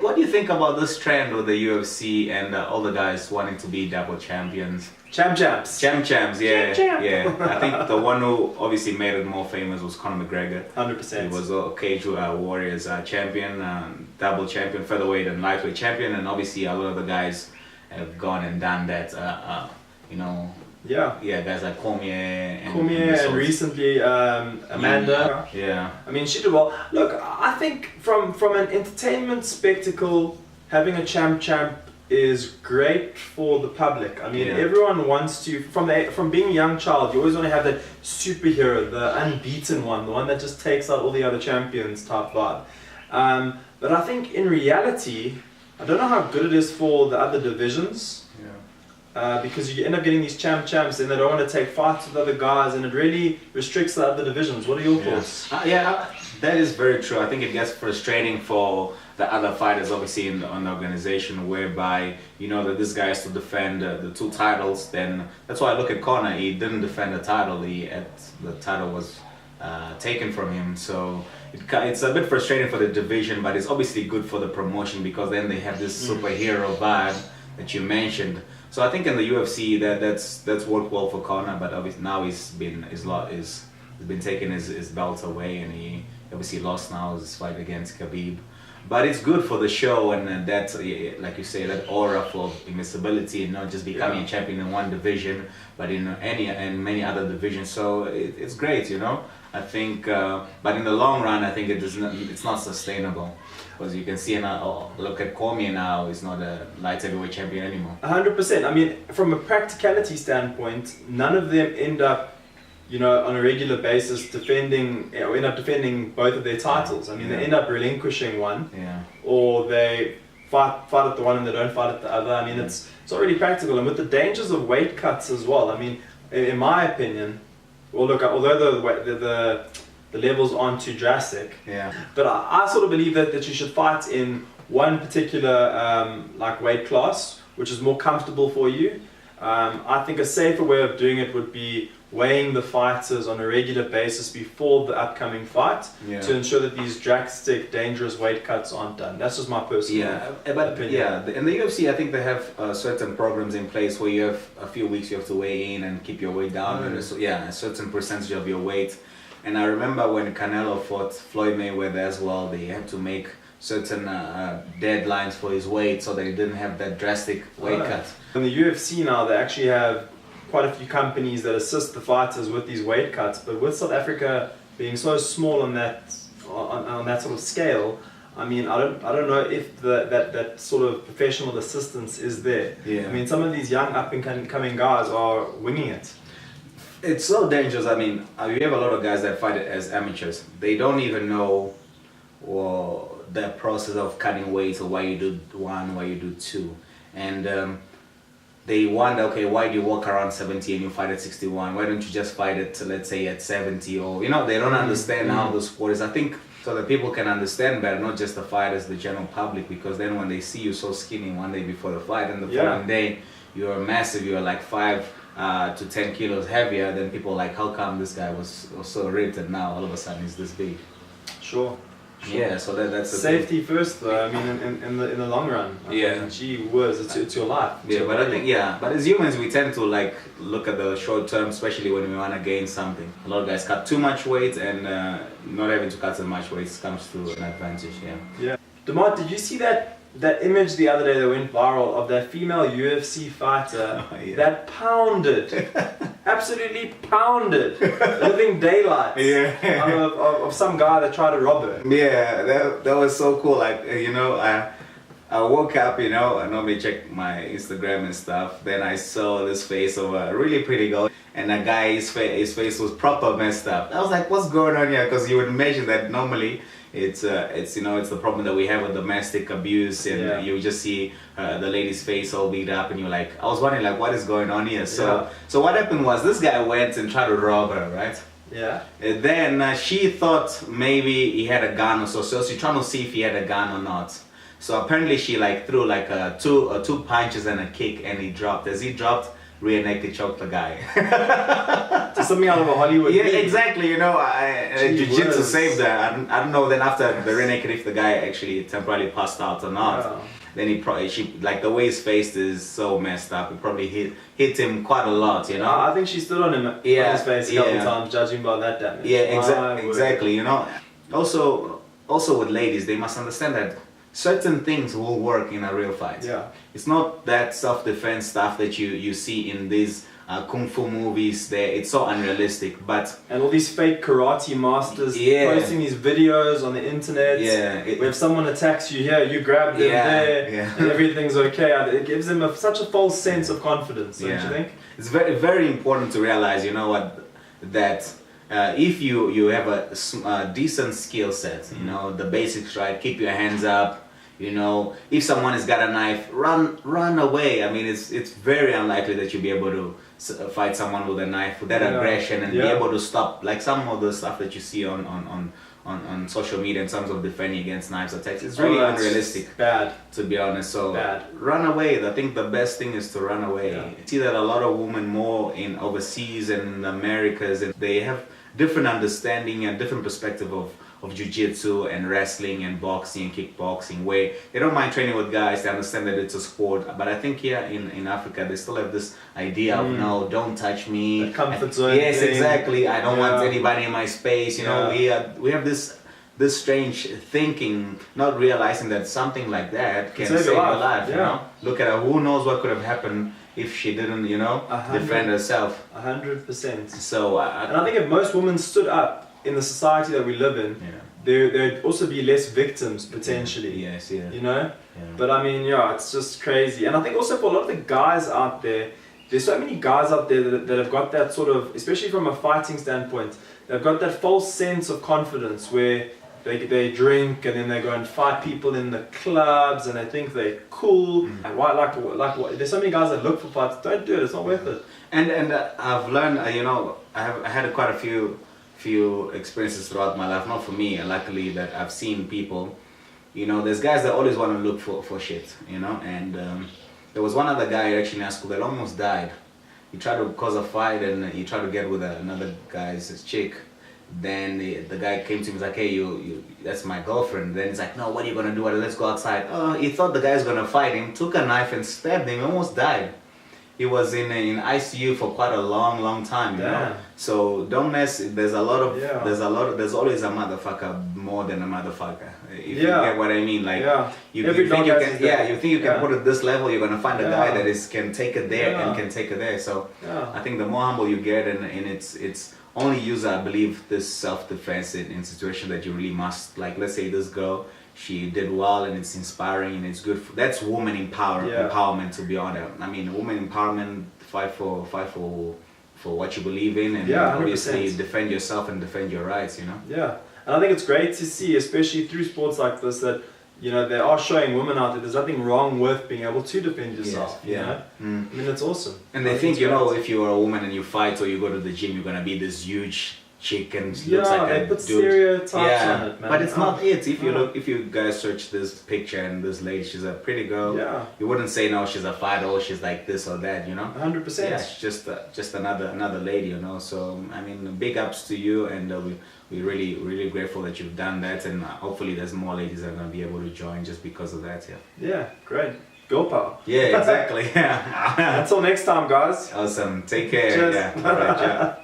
what do you think about this trend with the UFC and all the guys wanting to be double champions? Champs. Champs, yeah, Champ. yeah. I think the one who obviously made it more famous was Conor McGregor. 100%. He was a Cage Warriors champion, double champion, featherweight and lightweight champion, and obviously a lot of the guys have gone and done that. You know. Yeah, guys like Cormier and recently Amanda. Yeah. I mean, she did well. Look, I think from an entertainment spectacle, having a champ is great for the public. I mean, everyone wants to, from being a young child, you always want to have that superhero, the unbeaten one, the one that just takes out all the other champions type vibe. But I think in reality, I don't know how good it is for the other divisions. Because you end up getting these champs and they don't want to take fights with other guys, and it really restricts the other divisions. What are your thoughts? That is very true. I think it gets frustrating for the other fighters, obviously in the organization, whereby you know that this guy has to defend the two titles. Then that's why I look at Conor. He didn't defend the title. The title was taken from him. So it's a bit frustrating for the division, but it's obviously good for the promotion because then they have this superhero vibe that you mentioned. So I think in the UFC that's worked well for Conor, but obviously now he's been taking his belt away, and he obviously lost now his fight against Khabib. But it's good for the show, and that's like you say, that aura for invincibility, and not just becoming a champion in one division, but in many other divisions. So it's great, you know. I think, but in the long run, I think it's not sustainable. Because you can see now, look at Cormier now, he's not a light heavyweight champion anymore. 100%. I mean, from a practicality standpoint, none of them end up, you know, on a regular basis defending both of their titles. I mean, they end up relinquishing one, or they fight at the one and they don't fight at the other. I mean, it's not really practical. And with the dangers of weight cuts as well, I mean, in my opinion, well, look, although the levels aren't too drastic. But I sort of believe that you should fight in one particular like weight class, which is more comfortable for you. I think a safer way of doing it would be weighing the fighters on a regular basis before the upcoming fight to ensure that these drastic, dangerous weight cuts aren't done. That's just my personal opinion. In the UFC, I think they have certain programs in place where you have a few weeks you have to weigh in and keep your weight down, and a certain percentage of your weight. And I remember when Canelo fought Floyd Mayweather as well, they had to make certain deadlines for his weight so they didn't have that drastic weight cut. In the UFC now, they actually have quite a few companies that assist the fighters with these weight cuts, but with South Africa being so small on that sort of scale, I mean, I don't know if that sort of professional assistance is there. I mean, some of these young up and coming guys are winging it. It's so dangerous. I mean, we have a lot of guys that fight it as amateurs. They don't even know the process of cutting weights, or why you do one, why you do two. And they wonder, okay, why do you walk around 70 and you fight at 61? Why don't you just fight it, let's say, at 70? Or, you know, they don't understand how the sport is. I think so that people can understand better, not just the fighters, the general public, because then when they see you so skinny one day before the fight, and the following day you're massive, you're like 5 to 10 kilos heavier, then people are like, how come this guy was so ripped and now all of a sudden he's this big? Sure. Yeah, so that's the safety first though. I mean, in the long run. I mean, gee whiz, it's your life. But I think but as humans we tend to like look at the short term, especially when we want to gain something. A lot of guys cut too much weight, and not having to cut so much weight comes to an advantage. Demar, did you see that image the other day that went viral of that female UFC fighter that pounded, absolutely pounded, living daylight of some guy that tried to rob her? Yeah, that was so cool. Like, you know, I woke up, you know, I normally check my Instagram and stuff. Then I saw this face of a really pretty girl, and a guy, his face was proper messed up. I was like, what's going on here? Because you would imagine that normally it's you know, it's the problem that we have with domestic abuse, and you just see the lady's face all beat up, and you're like, I was wondering like, what is going on here? So what happened was this guy went and tried to rob her, right? And then she thought maybe he had a gun or so she's trying to see if he had a gun or not. So apparently she like threw like two punches and a kick, and he dropped. As he dropped, rear naked choke the guy. Just something out of a Hollywood Yeah, movie. exactly. You know, Gee jiu-jitsu whiz. saved that. I don't know. Then after the rear naked, if the guy actually temporarily passed out or not. Yeah. Then he probably, like the way his face is so messed up, it probably hit him quite a lot, you know. I think she stood on him on his face a couple times, judging by that damage. Yeah, My word. exactly. You know. Also with ladies, they must understand that certain things will work in a real fight. Yeah. It's not that self-defense stuff that you see in these kung fu movies. There, it's so unrealistic. But And all these fake karate masters Yeah. posting these videos on the internet. yeah, Where if someone attacks you here, you grab them there, yeah. and everything's okay. It gives them such a false sense of confidence, don't you think? It's very, very important to realize, you know what, that if you have a decent skill set, you know, the basics right, keep your hands up, you know, if someone has got a knife, run away. I mean, it's very unlikely that you'll be able to fight someone with a knife, with that aggression, and be able to stop, like some of the stuff that you see on social media in terms of defending against knives attacks. It's really unrealistic. Bad. To be honest, so Bad. run away. I think the best thing is to run away. Yeah. I see that a lot of women more in overseas and in the Americas, and they have different understanding and different perspective of jiu-jitsu and wrestling and boxing and kickboxing, where they don't mind training with guys. They understand that it's a sport, but I think here in Africa they still have this idea of no, don't touch me. The comfort zone Yes, thing. exactly. I don't want Yeah. anybody in my space. You know, we have this strange thinking, not realizing that something like that can save your life. You know, look at her. Who knows what could have happened if she didn't, you know, defend herself. 100%. So, And I think if most women stood up in the society that we live in, there'd also be less victims potentially. Yes, yeah. You know? Yeah. But I mean, it's just crazy. And I think also for a lot of the guys out there, there's so many guys out there that have got that sort of, especially from a fighting standpoint, they've got that false sense of confidence where they drink and then they go and fight people in the clubs and they think they're cool. And why, like, there's so many guys that look for fights. Don't do it. It's not worth it. And I've learned, you know, I had quite a few experiences throughout my life. Not for me, and luckily that I've seen people. You know, there's guys that always want to look for shit. You know, and there was one other guy actually in our school that almost died. He tried to cause a fight and he tried to get with another guy's chick. Then the guy came to me, he's like, hey, you, that's my girlfriend. Then he's like, no, what are you gonna do? Let's go outside. Oh, he thought the guy was gonna fight him, took a knife and stabbed him, almost died. He was in ICU for quite a long time, you know. So don't mess. There's always a motherfucker more than a motherfucker. If you get what I mean, like you think you can put it this level, you're gonna find a guy that can take it there and can take it there. So I think the more humble you get, and it's only use, I believe, this self-defense in situation that you really must. Like, let's say this girl, she did well and it's inspiring and it's good. That's woman empowerment, to be honest. I mean, woman empowerment, fight for what you believe in, and obviously defend yourself and defend your rights, you know? Yeah, and I think it's great to see, especially through sports like this, that, you know, they are showing women out that there's nothing wrong with being able to defend yourself, you know? I mean, it's awesome. And they think, you know, if you're a woman and you fight or you go to the gym, you're going to be this huge chick and looks like they put stereotypes on it, man. But it's not it. If you guys search this picture and this lady, she's a pretty girl. You wouldn't say no, she's a fighter or she's like this or that, you know. 100%. Yeah, she's just another lady, you know. So I mean, big ups to you, and we're really grateful that you've done that, and hopefully there's more ladies that are gonna be able to join just because of that. Yeah, great. Girl power. Yeah, exactly. Yeah. Until next time, guys. Awesome. Take care. Cheers. Yeah. All right, yeah.